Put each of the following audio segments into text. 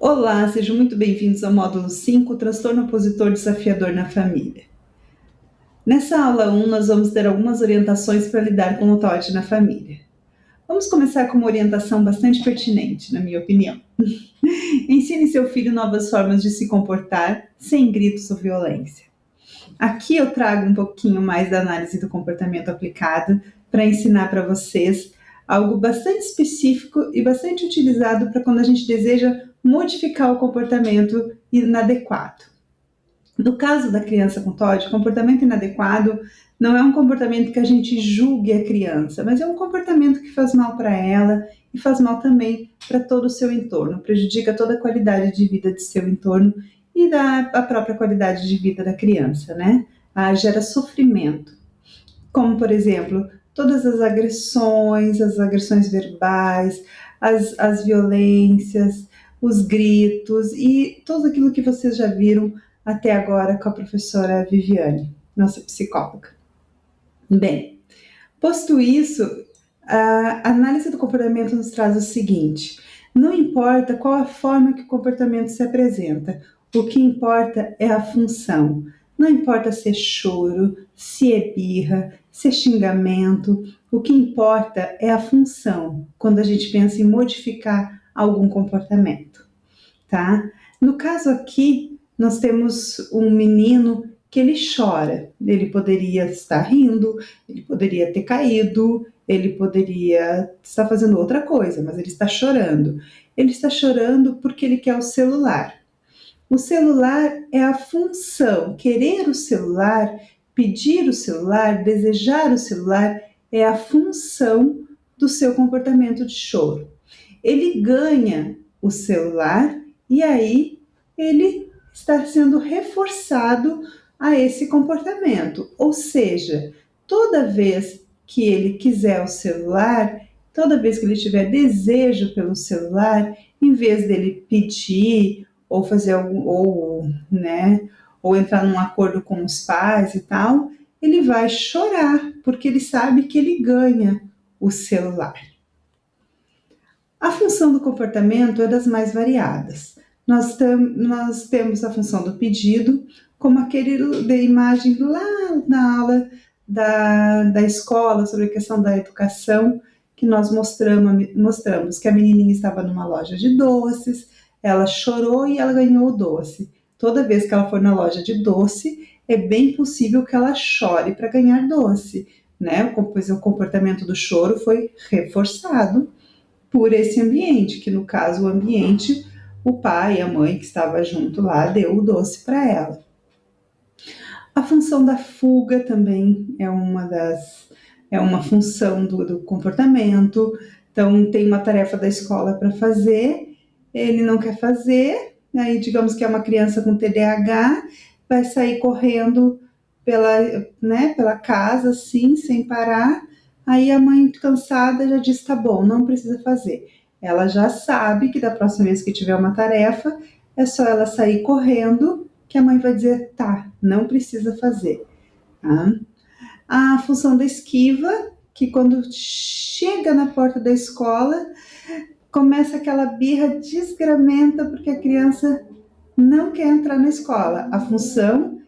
Olá, sejam muito bem-vindos ao módulo 5, Transtorno Opositor Desafiador na Família. Nessa aula 1, nós vamos ter algumas orientações para lidar com o TOD na família. Vamos começar com uma orientação bastante pertinente, na minha opinião. Ensine seu filho novas formas de se comportar sem gritos ou violência. Aqui eu trago um pouquinho mais da análise do comportamento aplicado para ensinar para vocês algo bastante específico e bastante utilizado para quando a gente deseja modificar o comportamento inadequado. No caso da criança com TOD, comportamento inadequado não é um comportamento que a gente julgue a criança, mas é um comportamento que faz mal para ela e faz mal também para todo o seu entorno, prejudica toda a qualidade de vida de seu entorno e a própria qualidade de vida da criança, né? Gera sofrimento, como, por exemplo, todas as agressões verbais, as violências, os gritos e tudo aquilo que vocês já viram até agora com a professora Viviane, nossa psicóloga. Bem, posto isso, a análise do comportamento nos traz o seguinte: não importa qual a forma que o comportamento se apresenta, o que importa é a função. Não importa se é choro, se é birra, se é xingamento, o que importa é a função, quando a gente pensa em modificar algum comportamento, tá? No caso aqui, nós temos um menino que ele chora. Ele poderia estar rindo, ele poderia ter caído, ele poderia estar fazendo outra coisa, mas ele está chorando. Ele está chorando porque ele quer o celular. O celular é a função. Querer o celular, pedir o celular, desejar o celular é a função do seu comportamento de choro. Ele ganha o celular e aí ele está sendo reforçado a esse comportamento. Ou seja, toda vez que ele quiser o celular, toda vez que ele tiver desejo pelo celular, em vez dele pedir ou fazer algum, ou entrar num acordo com os pais e tal, ele vai chorar, porque ele sabe que ele ganha o celular. A função do comportamento é das mais variadas. Nós temos a função do pedido, como aquele da imagem lá na aula da escola sobre a questão da educação, que nós mostramos que a menininha estava numa loja de doces, ela chorou e ela ganhou o doce. Toda vez que ela for na loja de doce, é bem possível que ela chore para ganhar doce, né? Pois o comportamento do choro foi reforçado por esse ambiente, que no caso o ambiente, o pai e a mãe que estava junto lá deu o doce para ela. A função da fuga também é uma função do comportamento. Então tem uma tarefa da escola para fazer, ele não quer fazer, aí digamos que é uma criança com TDAH, vai sair correndo pela casa assim, sem parar. Aí a mãe, cansada, já diz: tá bom, não precisa fazer. Ela já sabe que da próxima vez que tiver uma tarefa, é só ela sair correndo, que a mãe vai dizer: tá, não precisa fazer. Tá? A função da esquiva, que quando chega na porta da escola, começa aquela birra desgramenta, porque a criança não quer entrar na escola. A função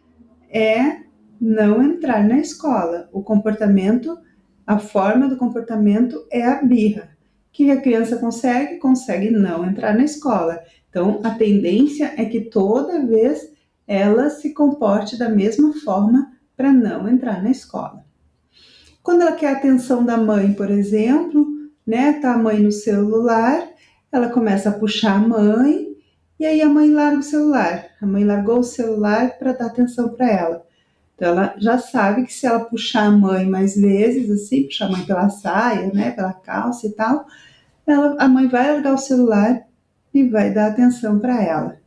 é não entrar na escola. O comportamento, a forma do comportamento é a birra. O que a criança consegue? Consegue não entrar na escola. Então, a tendência é que toda vez ela se comporte da mesma forma para não entrar na escola. Quando ela quer a atenção da mãe, por exemplo, né, tá a mãe no celular, ela começa a puxar a mãe e aí a mãe larga o celular. A mãe largou o celular para dar atenção para ela. Então, ela já sabe que se ela puxar a mãe mais vezes, assim, puxar a mãe pela saia, né, pela calça e tal, a mãe vai largar o celular e vai dar atenção para ela.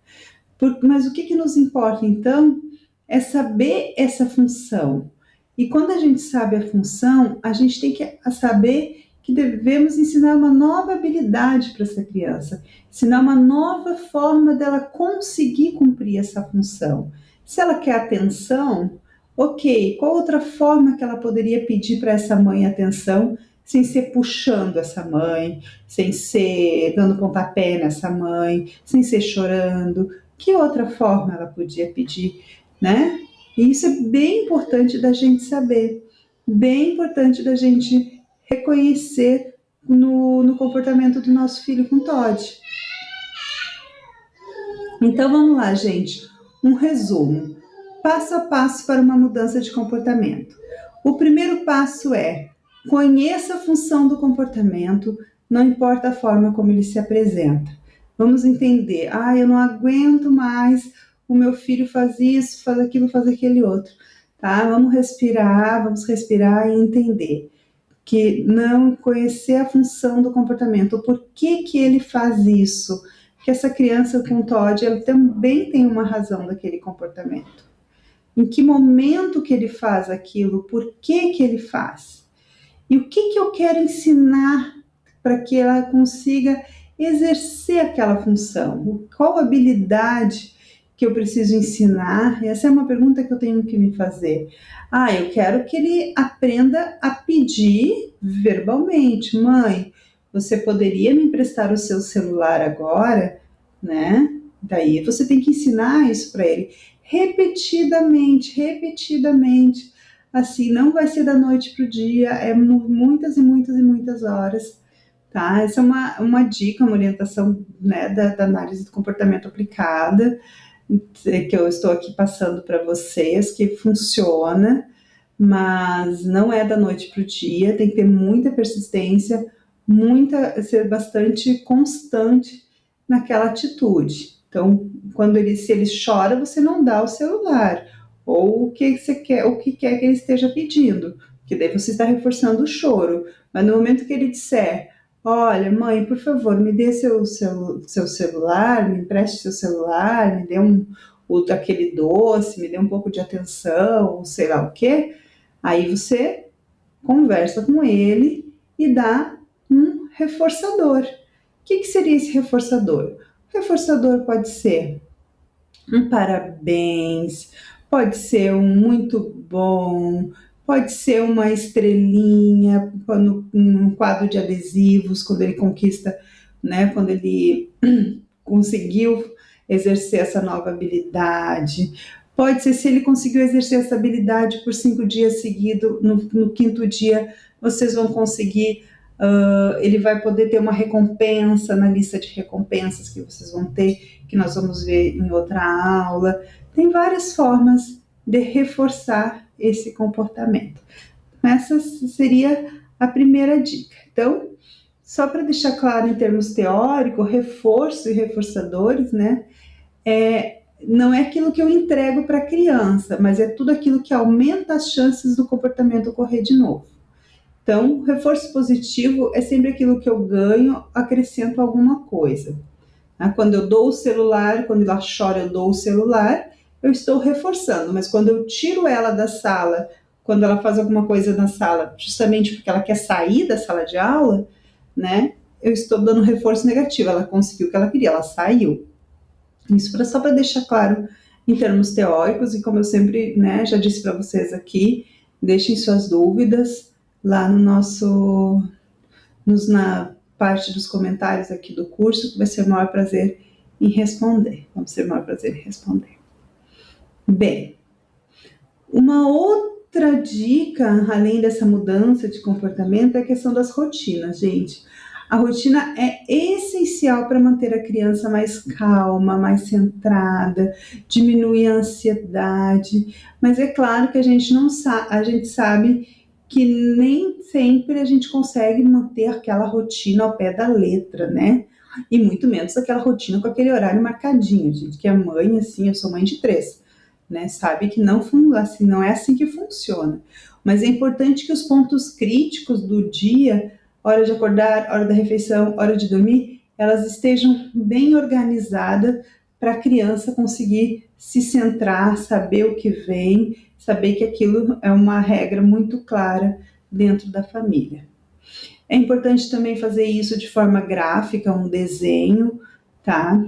Mas o que nos importa, então, é saber essa função. E quando a gente sabe a função, a gente tem que saber que devemos ensinar uma nova habilidade para essa criança, ensinar uma nova forma dela conseguir cumprir essa função. Se ela quer atenção, ok, qual outra forma que ela poderia pedir para essa mãe atenção sem ser puxando essa mãe, sem ser dando pontapé nessa mãe, sem ser chorando. Que outra forma ela podia pedir, né? E isso é bem importante da gente saber, bem importante da gente reconhecer no comportamento do nosso filho com Todd. Então vamos lá, gente. Um resumo. Passo a passo para uma mudança de comportamento. O primeiro passo é: conheça a função do comportamento, não importa a forma como ele se apresenta. Vamos entender. Eu não aguento mais, o meu filho faz isso, faz aquilo, faz aquele outro. Tá? Vamos respirar e entender que não conhecer a função do comportamento, o porquê que ele faz isso, que essa criança com TOD, ela também tem uma razão daquele comportamento. Em que momento que ele faz aquilo, por que que ele faz? E o que que eu quero ensinar para que ela consiga exercer aquela função? Qual habilidade que eu preciso ensinar? Essa é uma pergunta que eu tenho que me fazer. Eu quero que ele aprenda a pedir verbalmente. Mãe, você poderia me emprestar o seu celular agora? Né? Daí você tem que ensinar isso para ele repetidamente, repetidamente. Assim, não vai ser da noite para o dia, é muitas e muitas e muitas horas, tá? Essa é uma dica, uma orientação, né, da análise do comportamento aplicada, que eu estou aqui passando para vocês, que funciona, mas não é da noite para o dia, tem que ter muita persistência, ser bastante constante naquela atitude. Então, se ele chora, você não dá o celular, ou o que você quer, o que quer que ele esteja pedindo, que daí você está reforçando o choro. Mas no momento que ele disser: olha, mãe, por favor, me dê seu celular, me empreste seu celular, me dê aquele doce, me dê um pouco de atenção, sei lá o quê, aí você conversa com ele e dá um reforçador. O que seria esse reforçador? O reforçador pode ser um parabéns, pode ser um muito bom, pode ser uma estrelinha um quadro de adesivos, quando ele conquista, né, quando ele conseguiu exercer essa nova habilidade. Pode ser se ele conseguiu exercer essa habilidade por 5 dias seguidos, no quinto dia vocês vão conseguir, ele vai poder ter uma recompensa na lista de recompensas que vocês vão ter, que nós vamos ver em outra aula. Tem várias formas de reforçar esse comportamento. Essa seria a primeira dica. Então, só para deixar claro em termos teóricos, reforço e reforçadores, né? Não é aquilo que eu entrego para a criança, mas é tudo aquilo que aumenta as chances do comportamento ocorrer de novo. Então, reforço positivo é sempre aquilo que eu ganho, acrescento alguma coisa. Quando eu dou o celular, quando ela chora, eu dou o celular, eu estou reforçando, mas quando eu tiro ela da sala, quando ela faz alguma coisa na sala, justamente porque ela quer sair da sala de aula, né, eu estou dando reforço negativo. Ela conseguiu o que ela queria, ela saiu. Isso só para deixar claro em termos teóricos, e como eu sempre, né, já disse para vocês aqui, deixem suas dúvidas lá na parte dos comentários aqui do curso, que vai ser o maior prazer em responder. Vamos ter o maior prazer em responder. Bem, uma outra dica, além dessa mudança de comportamento, é a questão das rotinas, gente. A rotina é essencial para manter a criança mais calma, mais centrada, diminuir a ansiedade, mas é claro que a gente sabe que nem sempre a gente consegue manter aquela rotina ao pé da letra, né? E muito menos aquela rotina com aquele horário marcadinho, gente, que a mãe, assim, eu sou mãe de 3, né? Sabe que não é assim que funciona. Mas é importante que os pontos críticos do dia, hora de acordar, hora da refeição, hora de dormir, elas estejam bem organizadas para a criança conseguir se centrar, saber o que vem, saber que aquilo é uma regra muito clara dentro da família. É importante também fazer isso de forma gráfica, um desenho, tá?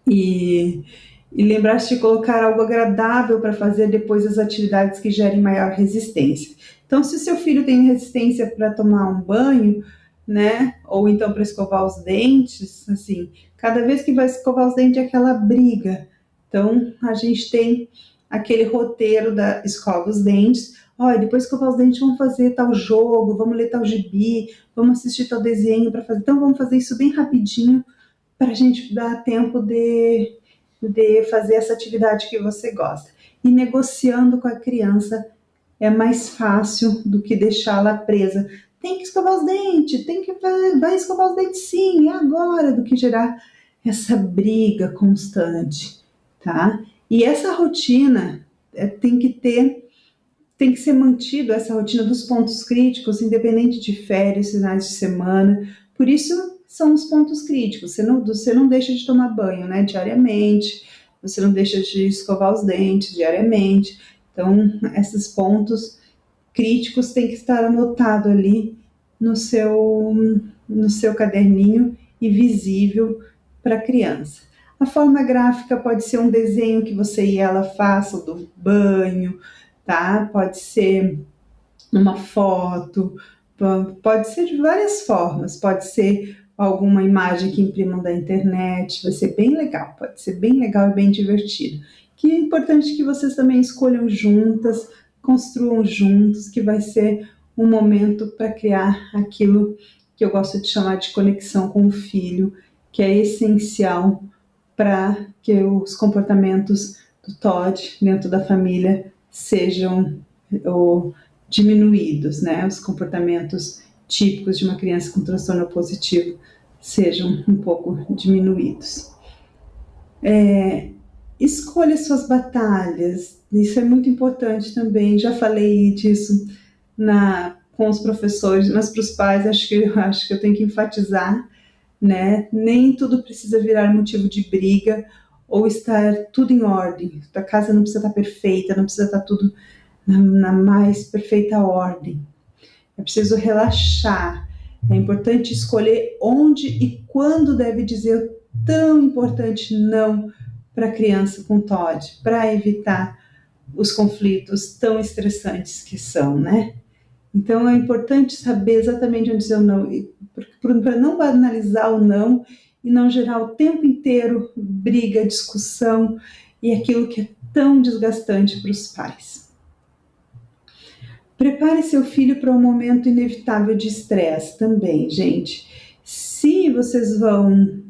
E E lembrar-se de colocar algo agradável para fazer depois das atividades que gerem maior resistência. Então, se seu filho tem resistência para tomar um banho, né, ou então para escovar os dentes, assim, cada vez que vai escovar os dentes é aquela briga. Então, a gente tem aquele roteiro da escova os dentes. Olha, depois de escovar os dentes, vamos fazer tal jogo, vamos ler tal gibi, vamos assistir tal desenho para fazer. Então, vamos fazer isso bem rapidinho para a gente dar tempo de fazer essa atividade que você gosta. E negociando com a criança é mais fácil do que deixá-la presa. Tem que escovar os dentes, vai escovar os dentes sim, é agora, do que gerar essa briga constante, tá? E essa rotina tem que ser mantido essa rotina dos pontos críticos, independente de férias, finais de semana. Por isso são os pontos críticos. Você não deixa de tomar banho, né, diariamente. Você não deixa de escovar os dentes diariamente. Então, esses pontos críticos têm que estar anotado ali no seu, no seu caderninho e visível para a criança. A forma gráfica pode ser um desenho que você e ela façam do banho, tá? Pode ser uma foto, pode ser de várias formas, pode ser alguma imagem que imprimam da internet, vai ser bem legal, pode ser bem legal e bem divertido. Que é importante que vocês também escolham juntas, construam juntos, que vai ser um momento para criar aquilo que eu gosto de chamar de conexão com o filho, que é essencial para que os comportamentos do Todd dentro da família sejam diminuídos, né? Os comportamentos típicos de uma criança com transtorno opositivo sejam um pouco diminuídos. Escolha suas batalhas, isso é muito importante também. Já falei disso com os professores, mas para os pais acho que eu tenho que enfatizar, né? Nem tudo precisa virar motivo de briga ou estar tudo em ordem. A casa não precisa estar perfeita, não precisa estar tudo na mais perfeita ordem. É preciso relaxar. É importante escolher onde e quando deve dizer o tão importante não para a criança com TOD, para evitar os conflitos tão estressantes que são, né? Então é importante saber exatamente onde dizer o não, para não banalizar o não e não gerar o tempo inteiro briga, discussão e aquilo que é tão desgastante para os pais. Prepare seu filho para um momento inevitável de estresse também, gente. Se vocês vão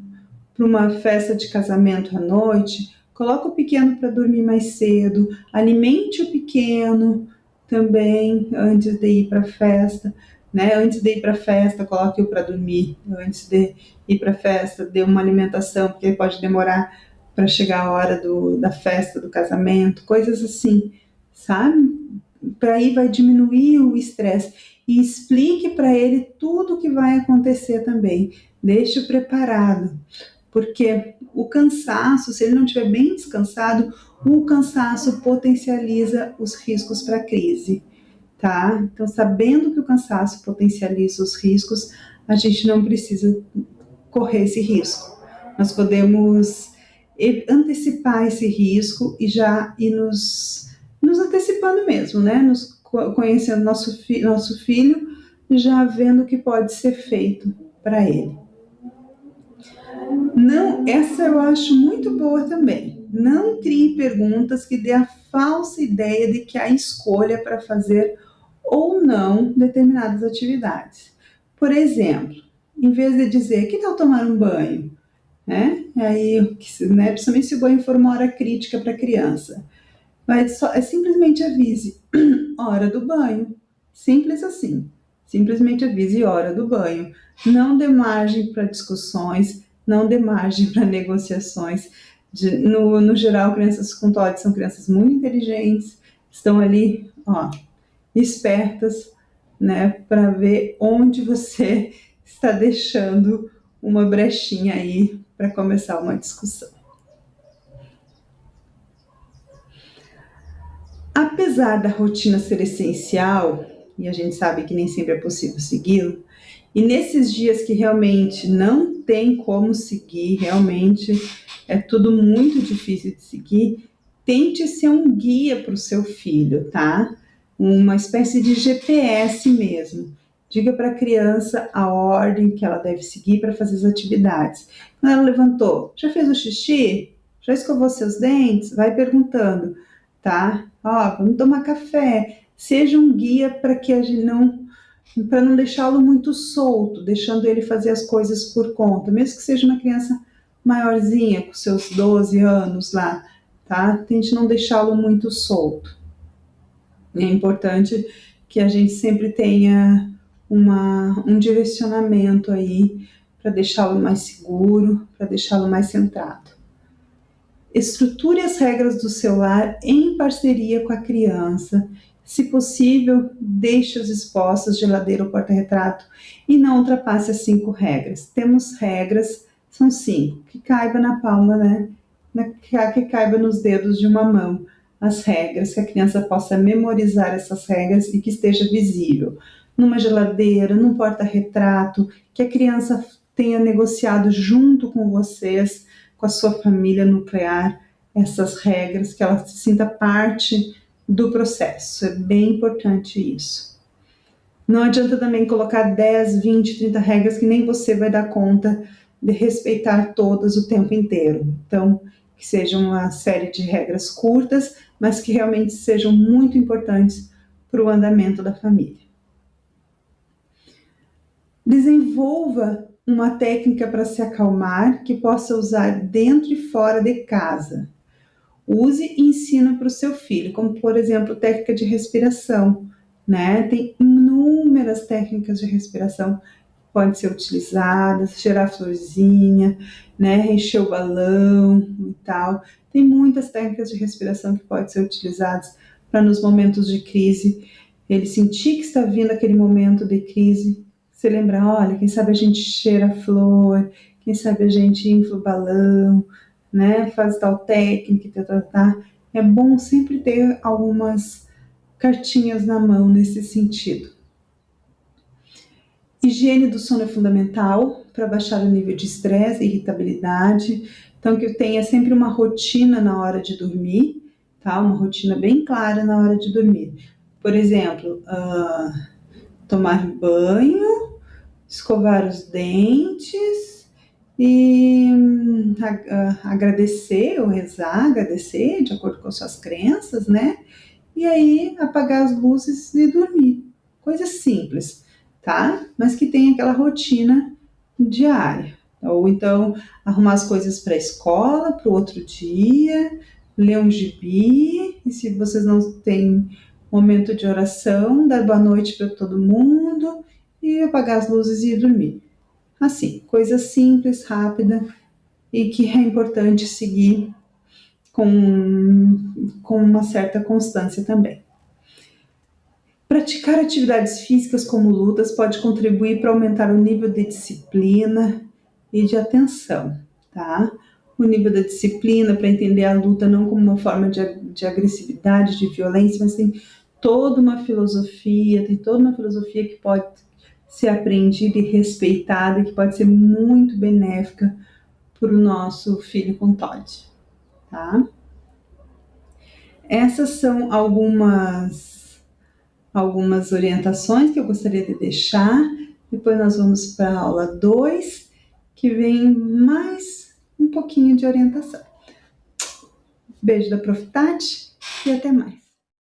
para uma festa de casamento à noite, coloca o pequeno para dormir mais cedo, alimente o pequeno também antes de ir para a festa, né? Antes de ir para a festa, coloque-o para dormir. Antes de ir para a festa, dê uma alimentação, porque pode demorar para chegar a hora da festa, do casamento, coisas assim, sabe? Para aí vai diminuir o estresse e explique para ele tudo o que vai acontecer também. Deixe-o preparado, porque o cansaço, se ele não estiver bem descansado, o cansaço potencializa os riscos para a crise, tá? Então, sabendo que o cansaço potencializa os riscos, a gente não precisa correr esse risco. Nós podemos antecipar esse risco e já ir nos antecipando mesmo, né? Nos conhecendo nosso filho, já vendo o que pode ser feito para ele. Não, essa eu acho muito boa também. Não crie perguntas que dê a falsa ideia de que há escolha para fazer ou não determinadas atividades. Por exemplo, em vez de dizer, que tal tomar um banho? Né? Aí, né, principalmente se o banho for uma hora crítica para a criança. Simplesmente avise, hora do banho. Simples assim. Simplesmente avise hora do banho. Não dê margem para discussões, não dê margem para negociações. No geral, crianças com TOD são crianças muito inteligentes, estão ali, ó, espertas, né, para ver onde você está deixando uma brechinha aí para começar uma discussão. Apesar da rotina ser essencial, e a gente sabe que nem sempre é possível segui-lo, e nesses dias que realmente não tem como seguir, realmente é tudo muito difícil de seguir, tente ser um guia para o seu filho, tá? Uma espécie de GPS mesmo. Diga para a criança a ordem que ela deve seguir para fazer as atividades. Quando ela levantou, já fez o xixi? Já escovou seus dentes? Vai perguntando, tá? Ó, vamos tomar café. Seja um guia para que a gente para não deixá-lo muito solto, deixando ele fazer as coisas por conta, mesmo que seja uma criança maiorzinha, com seus 12 anos lá, tá? Tente não deixá-lo muito solto. É importante que a gente sempre tenha um direcionamento aí para deixá-lo mais seguro, para deixá-lo mais centrado. Estruture as regras do seu lar em parceria com a criança. Se possível, deixe-os expostos, geladeira ou porta-retrato, e não ultrapasse as 5 regras. Temos regras, são 5, que caiba na palma, né? Que caiba nos dedos de uma mão. As regras, que a criança possa memorizar essas regras e que esteja visível. Numa geladeira, num porta-retrato, que a criança tenha negociado junto com vocês, com a sua família nuclear, essas regras, que ela se sinta parte do processo. É bem importante isso. Não adianta também colocar 10, 20, 30 regras que nem você vai dar conta de respeitar todas o tempo inteiro. Então, que seja uma série de regras curtas, mas que realmente sejam muito importantes para o andamento da família. Desenvolva uma técnica para se acalmar que possa usar dentro e fora de casa. Use e ensina para o seu filho, como por exemplo, técnica de respiração, né? Tem inúmeras técnicas de respiração que podem ser utilizadas, cheirar a florzinha, né? Encher o balão e tal. Tem muitas técnicas de respiração que podem ser utilizadas para nos momentos de crise, ele sentir que está vindo aquele momento de crise, você lembra, olha, quem sabe a gente cheira a flor, quem sabe a gente infla o balão, né? Faz tal técnica, tá. É bom sempre ter algumas cartinhas na mão nesse sentido. Higiene do sono é fundamental para baixar o nível de estresse e irritabilidade. Então, que eu tenha sempre uma rotina na hora de dormir, tá? Uma rotina bem clara na hora de dormir. Por exemplo, tomar banho, escovar os dentes e agradecer ou rezar, agradecer de acordo com as suas crenças, né? E aí apagar as luzes e dormir. Coisas simples, tá? Mas que tem aquela rotina diária. Ou então arrumar as coisas para a escola, para o outro dia, ler um gibi, e se vocês não têm momento de oração, dar boa noite para todo mundo e apagar as luzes e ir dormir. Assim, coisa simples, rápida e que é importante seguir com uma certa constância também. Praticar atividades físicas como lutas pode contribuir para aumentar o nível de disciplina e de atenção, tá? O nível da disciplina para entender a luta não como uma forma de agressividade, de violência, mas tem toda uma filosofia, que pode ser aprendida e respeitada, e que pode ser muito benéfica para o nosso filho com TOD, tá? Essas são algumas orientações que eu gostaria de deixar. Depois nós vamos para a aula 2, que vem mais um pouquinho de orientação. Beijo da Prof. Tati e até mais.